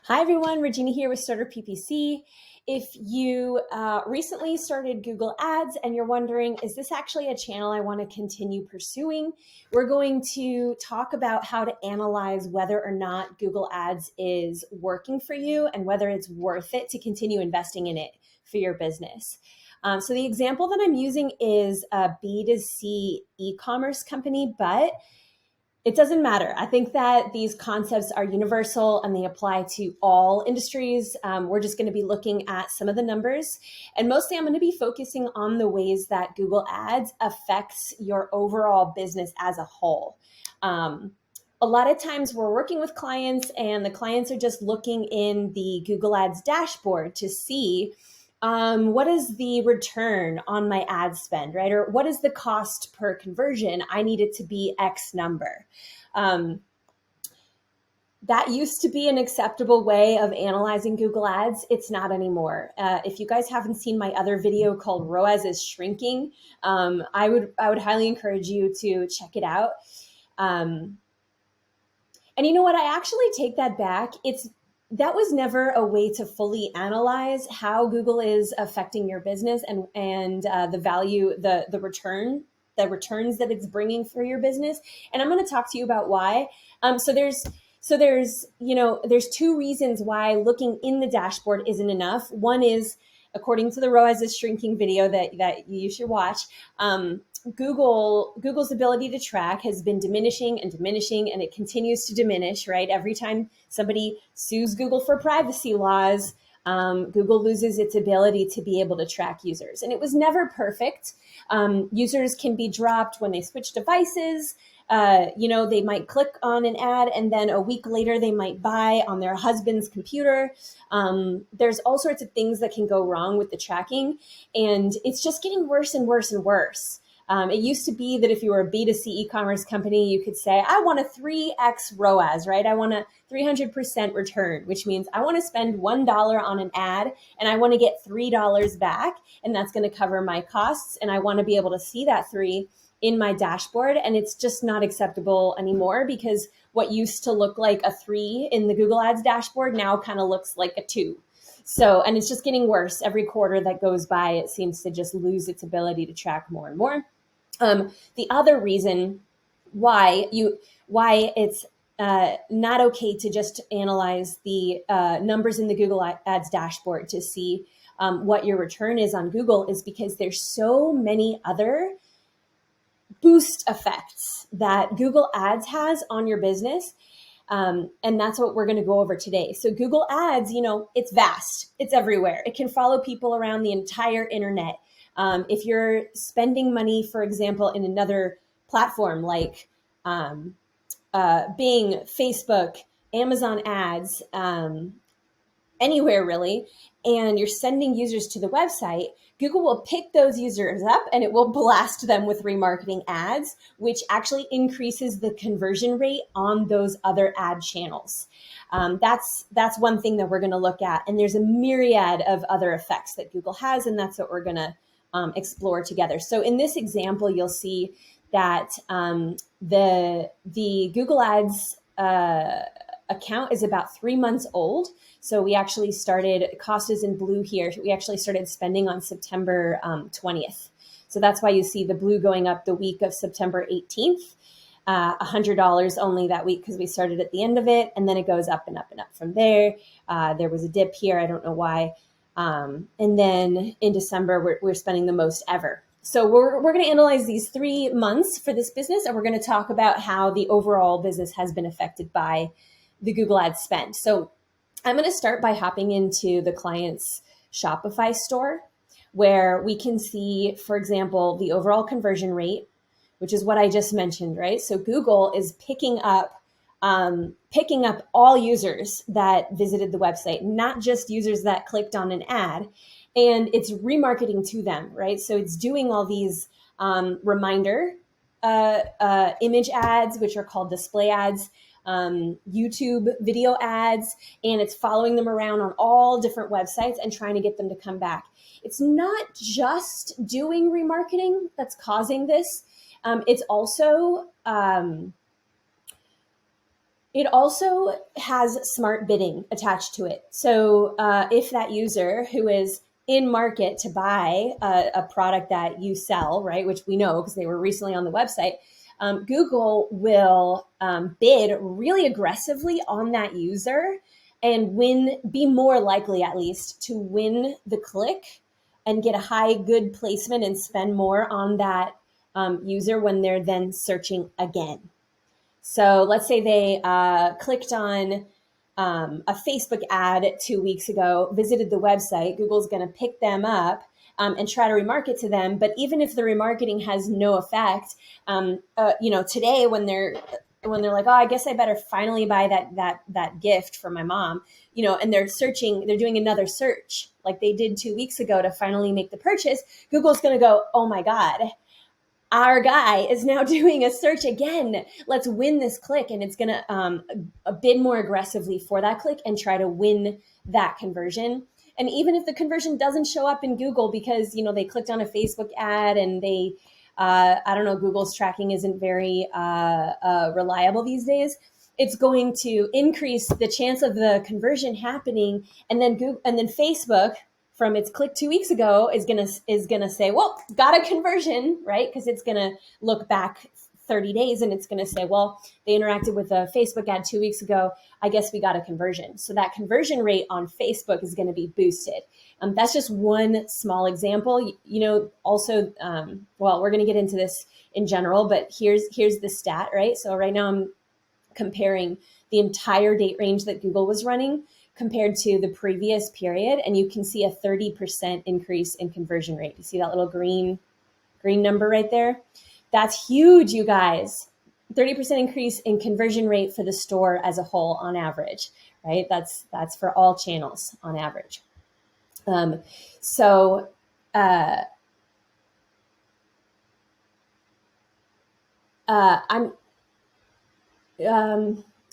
Hi everyone, Regina here with StarterPPC. If you recently started Google Ads and you're wondering, is this actually a channel I want to continue pursuing? We're going to talk about how to analyze whether or not Google Ads is working for you and whether it's worth it to continue investing in it for your business. So the example that I'm using is a B2C e-commerce company, but it doesn't matter. I think that these concepts are universal and they apply to all industries. We're just going to be looking at some of the numbers, and mostly I'm going to be focusing on the ways that Google Ads affects your overall business as a whole. A lot of times we're working with clients and the clients are just looking in the Google Ads dashboard to see what is the return on my ad spend, right? Or what is the cost per conversion? I need it to be X number. That used to be an acceptable way of analyzing Google Ads. It's not anymore. If you guys haven't seen my other video called ROAS is Shrinking, I would highly encourage you to check it out. And you know what? I actually take that back. That was never a way to fully analyze how Google is affecting your business and the value, the returns that it's bringing for your business. And I'm going to talk to you about why. So there's two reasons why looking in the dashboard isn't enough. One is, according to the ROAS is Shrinking video that you should watch, Google's ability to track has been diminishing, and it continues to diminish, right? Every time somebody sues Google for privacy laws, Google loses its ability to be able to track users. And it was never perfect. Users can be dropped when they switch devices. They might click on an ad and then a week later they might buy on their husband's computer. There's all sorts of things that can go wrong with the tracking, and it's just getting worse and worse and worse. It used to be that if you were a B2C e-commerce company, you could say, I want a 3x ROAS, right? I want a 300% return, which means I want to spend $1 on an ad and I want to get $3 back, and that's going to cover my costs. And I want to be able to see that 3 in my dashboard. And it's just not acceptable anymore, because what used to look like a 3 in the Google Ads dashboard now kind of looks like a 2. So, and it's just getting worse. Every quarter that goes by, it seems to just lose its ability to track more and more. The other reason why it's not okay to just analyze the numbers in the Google Ads dashboard to see what your return is on Google is because there's so many other boost effects that Google Ads has on your business. And that's what we're going to go over today. So Google Ads, it's vast. It's everywhere. It can follow people around the entire internet. If you're spending money, for example, in another platform like Bing, Facebook, Amazon ads, anywhere really, and you're sending users to the website, Google will pick those users up and it will blast them with remarketing ads, which actually increases the conversion rate on those other ad channels. That's one thing that we're going to look at. And there's a myriad of other effects that Google has, and that's what we're going to explore together. So in this example, you'll see that the Google Ads account is about 3 months old. So we actually started, cost is in blue here. We actually started spending on September 20th. So that's why you see the blue going up the week of September 18th, $100 only that week because we started at the end of it. And then it goes up and up and up from there. There was a dip here. I don't know why. And then in December, we're spending the most ever. So we're going to analyze these 3 months for this business, and we're going to talk about how the overall business has been affected by the Google Ads spend. So I'm going to start by hopping into the client's Shopify store, where we can see, for example, the overall conversion rate, which is what I just mentioned, right? So Google is picking up all users that visited the website, not just users that clicked on an ad, and it's remarketing to them, right? So it's doing all these reminder image ads, which are called display ads, YouTube video ads, and it's following them around on all different websites and trying to get them to come back. It's not just doing remarketing that's causing this. It's also It also has smart bidding attached to it. So if that user who is in market to buy a product that you sell, right, which we know because they were recently on the website, Google will bid really aggressively on that user and be more likely at least to win the click and get a high good placement and spend more on that user when they're then searching again. So let's say they clicked on a Facebook ad 2 weeks ago, visited the website. Google's going to pick them up and try to remarket to them. But even if the remarketing has no effect, today when they're like, oh, I guess I better finally buy that gift for my mom, and they're searching, they're doing another search like they did 2 weeks ago to finally make the purchase. Google's going to go, oh my God, our guy is now doing a search again. Let's win this click. And it's going to bid more aggressively for that click and try to win that conversion. And even if the conversion doesn't show up in Google because, they clicked on a Facebook ad and they, I don't know, Google's tracking isn't very reliable these days. It's going to increase the chance of the conversion happening. And then Facebook, from its click 2 weeks ago, is gonna say, well, got a conversion, right? Because it's gonna look back 30 days and it's gonna say, well, they interacted with a Facebook ad 2 weeks ago. I guess we got a conversion. So that conversion rate on Facebook is gonna be boosted. That's just one small example. Also, well, we're gonna get into this in general, but here's the stat, right? So right now I'm comparing the entire date range that Google was running compared to the previous period, and you can see a 30% increase in conversion rate. You see that little green number right there? That's huge, you guys. 30% increase in conversion rate for the store as a whole on average, right? That's for all channels on average.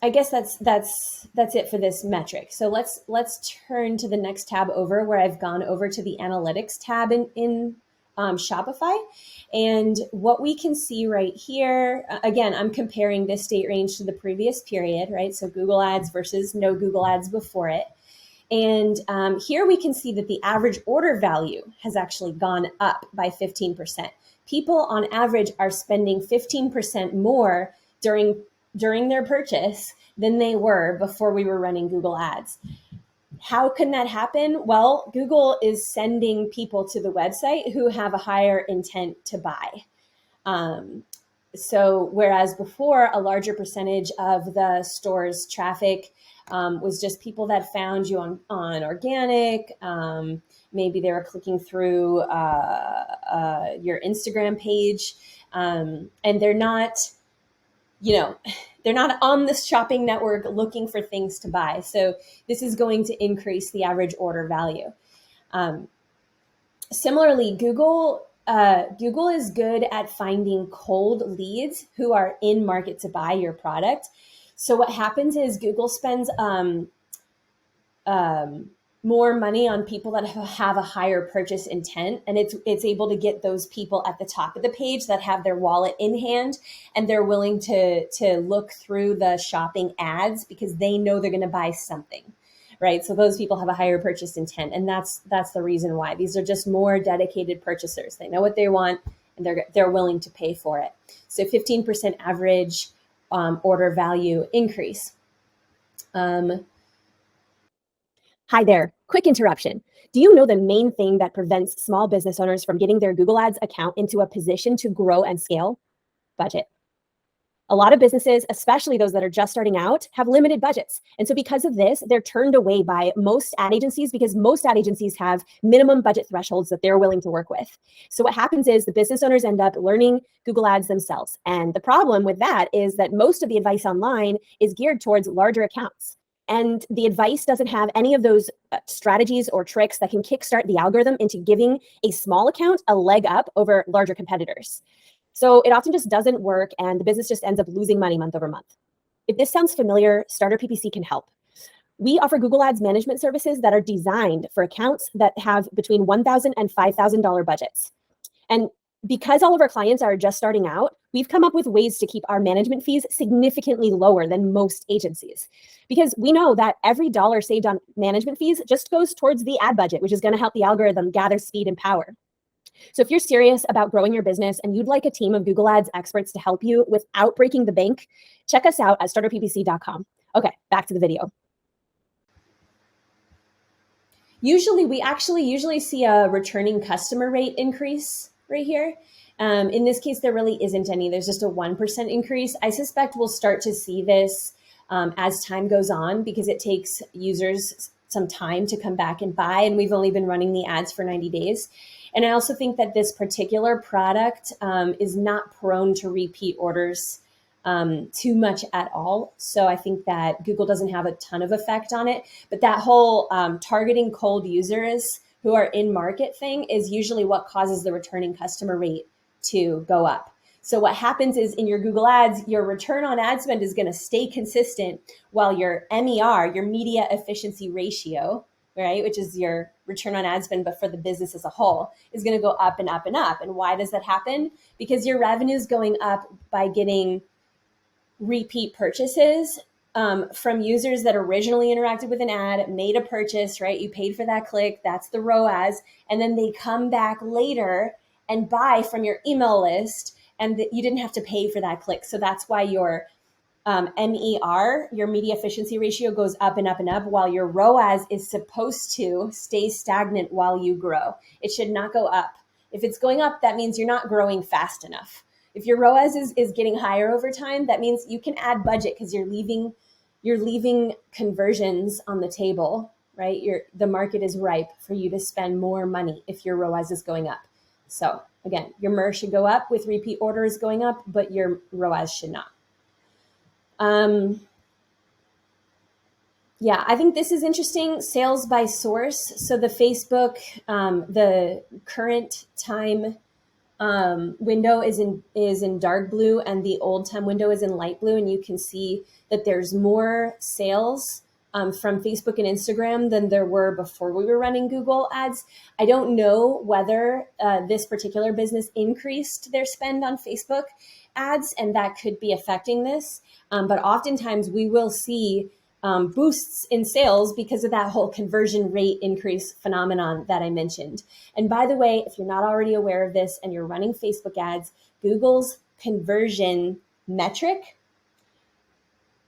I guess that's it for this metric. So let's turn to the next tab over, where I've gone over to the analytics tab in Shopify. And what we can see right here, again, I'm comparing this date range to the previous period, right? So Google ads versus no Google ads before it. And here we can see that the average order value has actually gone up by 15%. People on average are spending 15% more during their purchase than they were before we were running Google ads. How can that happen? Well, Google is sending people to the website who have a higher intent to buy. So whereas before, a larger percentage of the store's traffic was just people that found you on organic. Maybe they were clicking through your Instagram page, and they're not on the shopping network looking for things to buy. So this is going to increase the average order value. Similarly, Google is good at finding cold leads who are in market to buy your product. So what happens is Google spends more money on people that have a higher purchase intent, and it's able to get those people at the top of the page that have their wallet in hand and they're willing to look through the shopping ads because they know they're going to buy something, right? So those people have a higher purchase intent, and that's the reason why. These are just more dedicated purchasers. They know what they want and they're willing to pay for it. So 15% average order value increase. Hi there. Quick interruption. Do you know the main thing that prevents small business owners from getting their Google Ads account into a position to grow and scale? Budget. A lot of businesses, especially those that are just starting out, have limited budgets. And so because of this, they're turned away by most ad agencies because most ad agencies have minimum budget thresholds that they're willing to work with. So what happens is the business owners end up learning Google Ads themselves. And the problem with that is that most of the advice online is geared towards larger accounts. And the advice doesn't have any of those strategies or tricks that can kickstart the algorithm into giving a small account a leg up over larger competitors. So it often just doesn't work, and the business just ends up losing money month over month. If this sounds familiar, StarterPPC can help. We offer Google Ads management services that are designed for accounts that have between $1,000 and $5,000 budgets. And because all of our clients are just starting out, we've come up with ways to keep our management fees significantly lower than most agencies. Because we know that every dollar saved on management fees just goes towards the ad budget, which is going to help the algorithm gather speed and power. So if you're serious about growing your business and you'd like a team of Google Ads experts to help you without breaking the bank, check us out at StarterPPC.com. Okay, back to the video. We usually see a returning customer rate increase right here. In this case, there really isn't any. There's just a 1% increase. I suspect we'll start to see this as time goes on because it takes users some time to come back and buy, and we've only been running the ads for 90 days. And I also think that this particular product is not prone to repeat orders too much at all. So I think that Google doesn't have a ton of effect on it. But that whole targeting cold users who are in market thing is usually what causes the returning customer rate to go up. So what happens is in your Google Ads, your return on ad spend is going to stay consistent while your MER, your media efficiency ratio, right, which is your return on ad spend, but for the business as a whole, is going to go up and up and up. And why does that happen? Because your revenue is going up by getting repeat purchases from users that originally interacted with an ad, made a purchase, right? You paid for that click, that's the ROAS, and then they come back later and buy from your email list, and you didn't have to pay for that click. So that's why your MER, your media efficiency ratio, goes up and up and up, while your ROAS is supposed to stay stagnant while you grow. It should not go up. If it's going up, that means you're not growing fast enough. If your ROAS is getting higher over time, that means you can add budget because you're leaving conversions on the table, right? The market is ripe for you to spend more money if your ROAS is going up. So again, your MER should go up with repeat orders going up, but your ROAS should not. Yeah, I think this is interesting. Sales by source. So the Facebook, the current time window is in dark blue, and the old time window is in light blue. And you can see that there's more sales from Facebook and Instagram than there were before we were running Google Ads. I don't know whether this particular business increased their spend on Facebook ads, and that could be affecting this. But oftentimes we will see boosts in sales because of that whole conversion rate increase phenomenon that I mentioned. And by the way, if you're not already aware of this and you're running Facebook ads, Google's conversion metric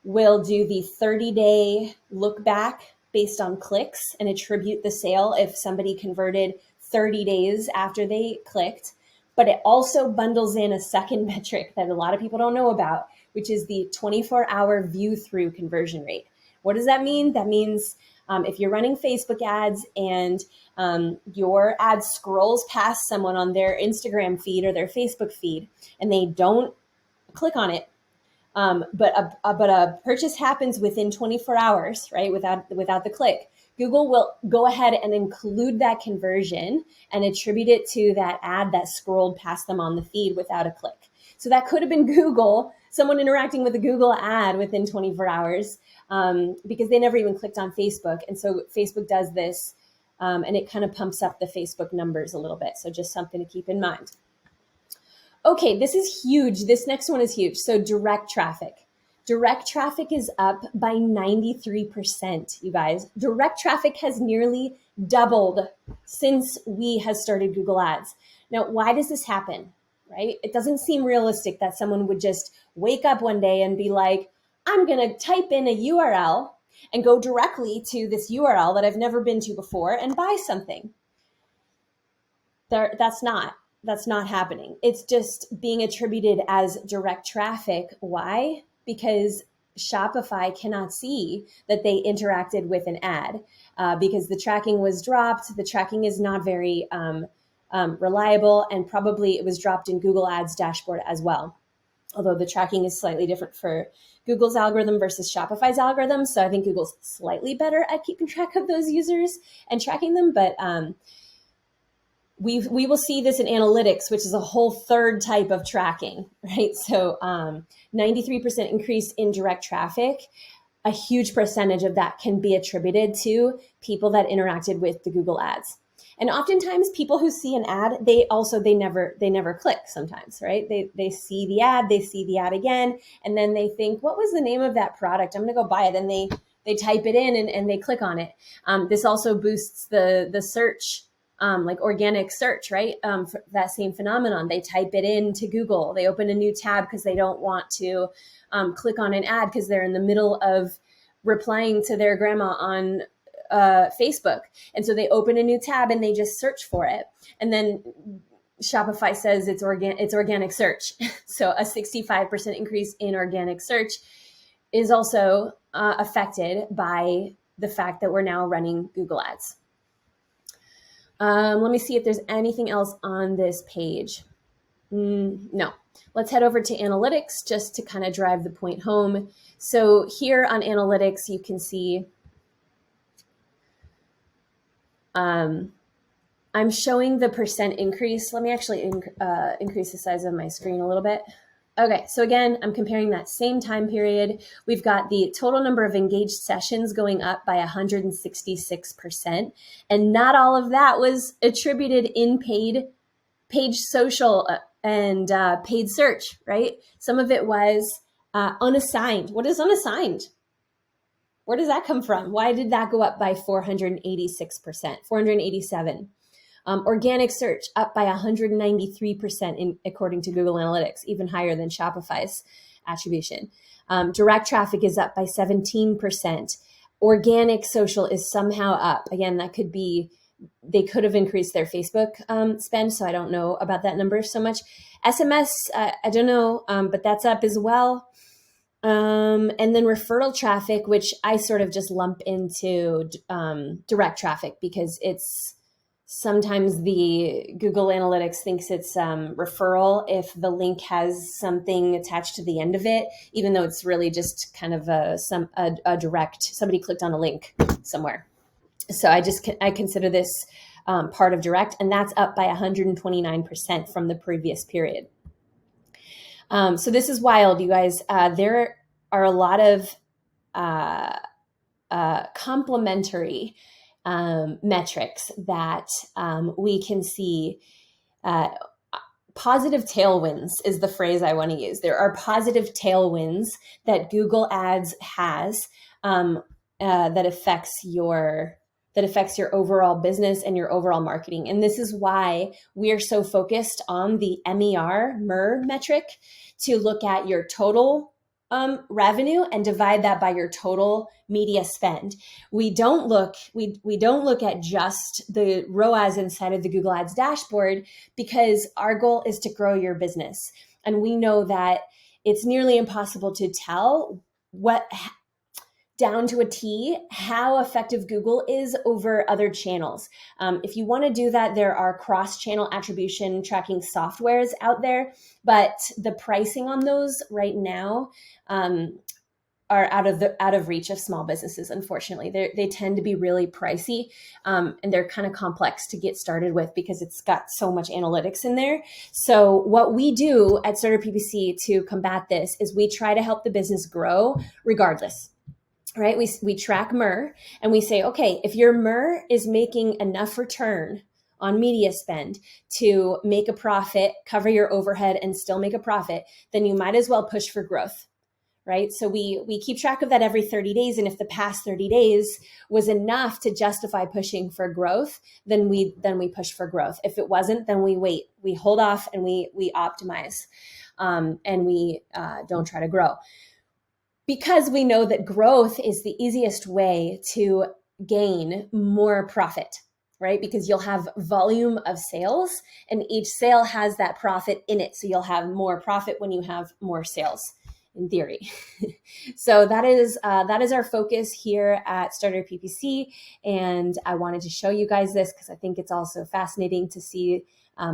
will do the 30-day look back based on clicks and attribute the sale if somebody converted 30 days after they clicked. But it also bundles in a second metric that a lot of people don't know about, which is the 24-hour view-through conversion rate. What does that mean? That means if you're running Facebook ads and your ad scrolls past someone on their Instagram feed or their Facebook feed and they don't click on it, but a purchase happens within 24 hours, right? Without the click, Google will go ahead and include that conversion and attribute it to that ad that scrolled past them on the feed without a click. So that could have been Google, someone interacting with a Google ad within 24 hours because they never even clicked on Facebook. And so Facebook does this and it kind of pumps up the Facebook numbers a little bit. So just something to keep in mind. Okay, this is huge. This next one is huge. So direct traffic. Direct traffic is up by 93%, you guys. Direct traffic has nearly doubled since we have started Google Ads. Now, why does this happen, right? It doesn't seem realistic that someone would just wake up one day and be like, I'm going to type in a URL and go directly to this URL that I've never been to before and buy something. That's not happening. It's just being attributed as direct traffic. Why? Because Shopify cannot see that they interacted with an ad because the tracking was dropped. The tracking is not very reliable, and probably it was dropped in Google Ads dashboard as well. Although the tracking is slightly different for Google's algorithm versus Shopify's algorithm. So I think Google's slightly better at keeping track of those users and tracking them. But we will see this in analytics, which is a whole third type of tracking, right? So 93% increase in direct traffic, a huge percentage of that can be attributed to people that interacted with the Google ads. And oftentimes people who see an ad, they never click sometimes, right? They see the ad again, and then they think, what was the name of that product? I'm going to go buy it. And they type it in and they click on it. This also boosts the search, like organic search, right? For that same phenomenon. They type it into Google. They open a new tab because they don't want to click on an ad because they're in the middle of replying to their grandma on Facebook. And so they open a new tab and they just search for it. And then Shopify says it's organic search. So a 65% increase in organic search is also affected by the fact that we're now running Google Ads. Let me see if there's anything else on this page. No. Let's head over to analytics just to kind of drive the point home. So here on analytics, you can see I'm showing the percent increase. Let me actually increase the size of my screen a little bit. Okay, so again, I'm comparing that same time period. We've got the total number of engaged sessions going up by 166%. And not all of that was attributed in paid social and paid search, right? Some of it was unassigned. What is unassigned? Where does that come from? Why did that go up by 486%, 487? Organic search up by 193% according to Google Analytics, even higher than Shopify's attribution. Direct traffic is up by 17%. Organic social is somehow up. Again, that could be, they could have increased their Facebook spend, so I don't know about that number so much. SMS, I don't know, but that's up as well. And then referral traffic, which I sort of just lump into direct traffic because it's sometimes the Google Analytics thinks it's referral if the link has something attached to the end of it, even though it's really just kind of a direct, somebody clicked on a link somewhere. So I consider this part of direct, and that's up by 129% from the previous period. So this is wild, you guys. There are a lot of complementary metrics that we can see. Positive tailwinds is the phrase I want to use. There are positive tailwinds that Google Ads has that affects your overall business and your overall marketing. And this is why we are so focused on the MER metric to look at your total revenue and divide that by your total media spend. We don't look at just the ROAS inside of the Google Ads dashboard because our goal is to grow your business. And we know that it's nearly impossible to tell down to a T how effective Google is over other channels. If you want to do that, there are cross-channel attribution tracking softwares out there, but the pricing on those right now are out of reach of small businesses. Unfortunately, they tend to be really pricey, and they're kind of complex to get started with because it's got so much analytics in there. So what we do at StarterPPC to combat this is we try to help the business grow regardless. Right? We track MER and we say, okay, if your MER is making enough return on media spend to make a profit, cover your overhead and still make a profit, then you might as well push for growth, right? So we keep track of that every 30 days. And if the past 30 days was enough to justify pushing for growth, then we push for growth. If it wasn't, then we wait, we hold off and we optimize and we don't try to grow. Because we know that growth is the easiest way to gain more profit, right? Because you'll have volume of sales and each sale has that profit in it. So you'll have more profit when you have more sales, in theory. So that is our focus here at StarterPPC. And I wanted to show you guys this because I think it's also fascinating to see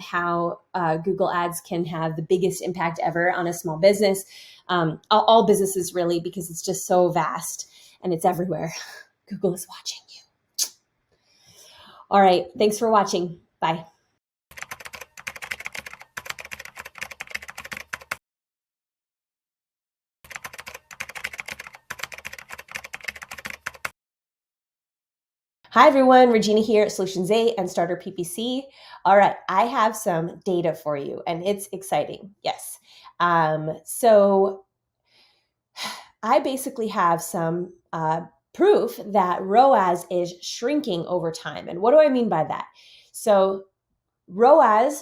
how Google Ads can have the biggest impact ever on a small business. All businesses really, because it's just so vast and it's everywhere. Google is watching you. All right. Thanks for watching. Bye. Hi everyone, Regina here at Solutions 8 and Starter PPC. All right, I have some data for you and it's exciting. Yes. So I basically have some proof that ROAS is shrinking over time. And what do I mean by that? So ROAS